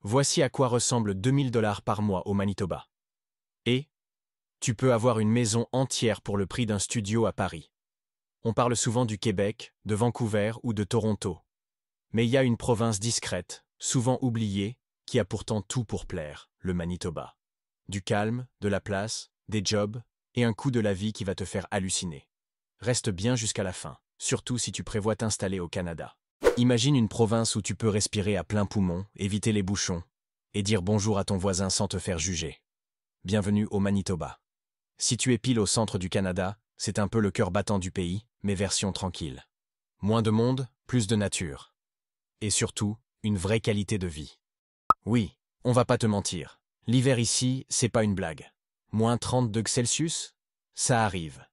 Voici à quoi ressemble 2000 $ par mois au Manitoba. Et tu peux avoir une maison entière pour le prix d'un studio à Paris. On parle souvent du Québec, de Vancouver ou de Toronto. Mais il y a une province discrète, souvent oubliée, qui a pourtant tout pour plaire, le Manitoba. Du calme, de la place, des jobs et un coût de la vie qui va te faire halluciner. Reste bien jusqu'à la fin, surtout si tu prévois t'installer au Canada. Imagine une province où tu peux respirer à plein poumon, éviter les bouchons et dire bonjour à ton voisin sans te faire juger. Bienvenue au Manitoba. Situé pile au centre du Canada, c'est un peu le cœur battant du pays, mais version tranquille. Moins de monde, plus de nature. Et surtout, une vraie qualité de vie. Oui, on va pas te mentir. L'hiver ici, c'est pas une blague. Moins 30 degrés Celsius, ça arrive.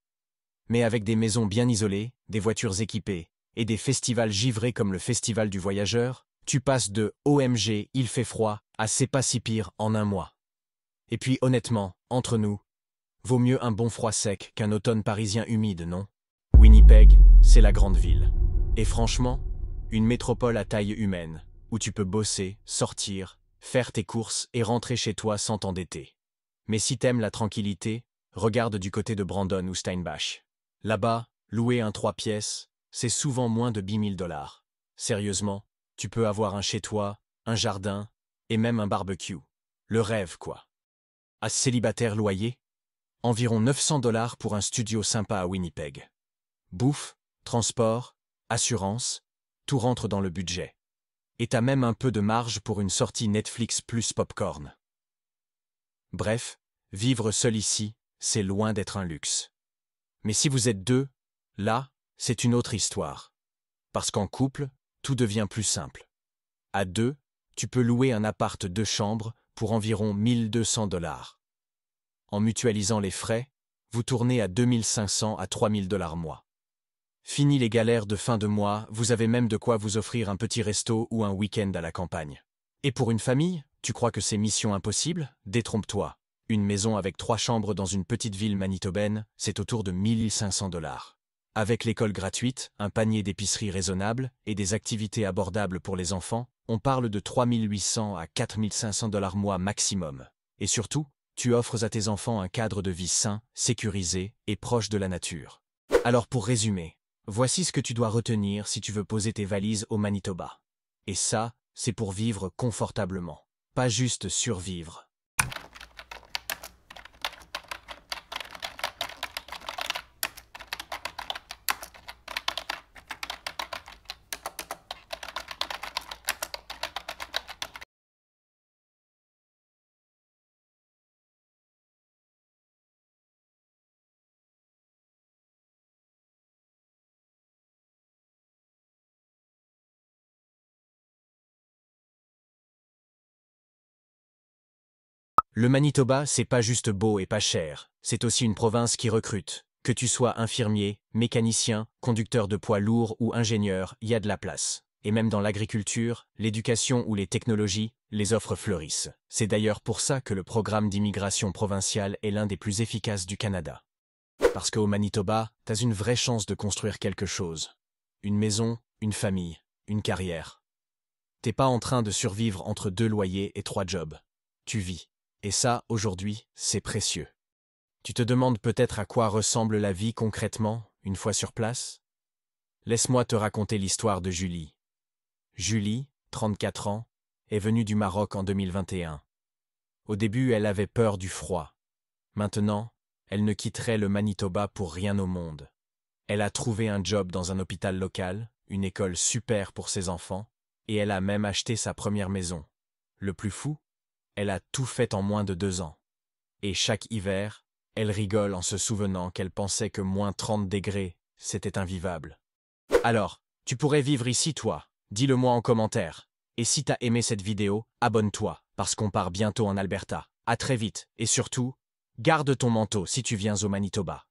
Mais avec des maisons bien isolées, des voitures équipées et des festivals givrés comme le Festival du Voyageur, tu passes de OMG, il fait froid à c'est pas si pire en un mois. Et puis honnêtement, entre nous, vaut mieux un bon froid sec qu'un automne parisien humide, non? Winnipeg, c'est la grande ville. Et franchement, une métropole à taille humaine, où tu peux bosser, sortir, faire tes courses et rentrer chez toi sans t'endetter. Mais si t'aimes la tranquillité, regarde du côté de Brandon ou Steinbach. Là-bas, louer un 3 pièces, c'est souvent moins de 10 000 $. Sérieusement, tu peux avoir un chez-toi, un jardin et même un barbecue. Le rêve, quoi. À célibataire loyer, environ 900 $ pour un studio sympa à Winnipeg. Bouffe, transport, assurance, tout rentre dans le budget. Et t'as même un peu de marge pour une sortie Netflix plus popcorn. Bref, vivre seul ici, c'est loin d'être un luxe. Mais si vous êtes deux, là, c'est une autre histoire. Parce qu'en couple, tout devient plus simple. À deux, tu peux louer un appart 2 chambres pour environ 1200 $. En mutualisant les frais, vous tournez à 2500 à 3000 $ mois. Fini les galères de fin de mois, vous avez même de quoi vous offrir un petit resto ou un week-end à la campagne. Et pour une famille, tu crois que c'est mission impossible? Détrompe-toi. Une maison avec 3 chambres dans une petite ville manitobaine, c'est autour de 1500 $. Avec l'école gratuite, un panier d'épicerie raisonnable et des activités abordables pour les enfants, on parle de 3800 à 4500 $ mois maximum. Et surtout, tu offres à tes enfants un cadre de vie sain, sécurisé et proche de la nature. Alors pour résumer, voici ce que tu dois retenir si tu veux poser tes valises au Manitoba. Et ça, c'est pour vivre confortablement, pas juste survivre. Le Manitoba, c'est pas juste beau et pas cher, c'est aussi une province qui recrute. Que tu sois infirmier, mécanicien, conducteur de poids lourds ou ingénieur, il y a de la place. Et même dans l'agriculture, l'éducation ou les technologies, les offres fleurissent. C'est d'ailleurs pour ça que le programme d'immigration provinciale est l'un des plus efficaces du Canada. Parce qu'au Manitoba, t'as une vraie chance de construire quelque chose. Une maison, une famille, une carrière. T'es pas en train de survivre entre 2 loyers et 3 jobs. Tu vis. Et ça, aujourd'hui, c'est précieux. Tu te demandes peut-être à quoi ressemble la vie concrètement, une fois sur place? Laisse-moi te raconter l'histoire de Julie. Julie, 34 ans, est venue du Maroc en 2021. Au début, elle avait peur du froid. Maintenant, elle ne quitterait le Manitoba pour rien au monde. Elle a trouvé un job dans un hôpital local, une école super pour ses enfants, et elle a même acheté sa première maison. Le plus fou, elle a tout fait en moins de 2 ans. Et chaque hiver, elle rigole en se souvenant qu'elle pensait que moins 30 degrés, c'était invivable. Alors, tu pourrais vivre ici toi, dis-le-moi en commentaire. Et si t'as aimé cette vidéo, abonne-toi, parce qu'on part bientôt en Alberta. À très vite, et surtout, garde ton manteau si tu viens au Manitoba.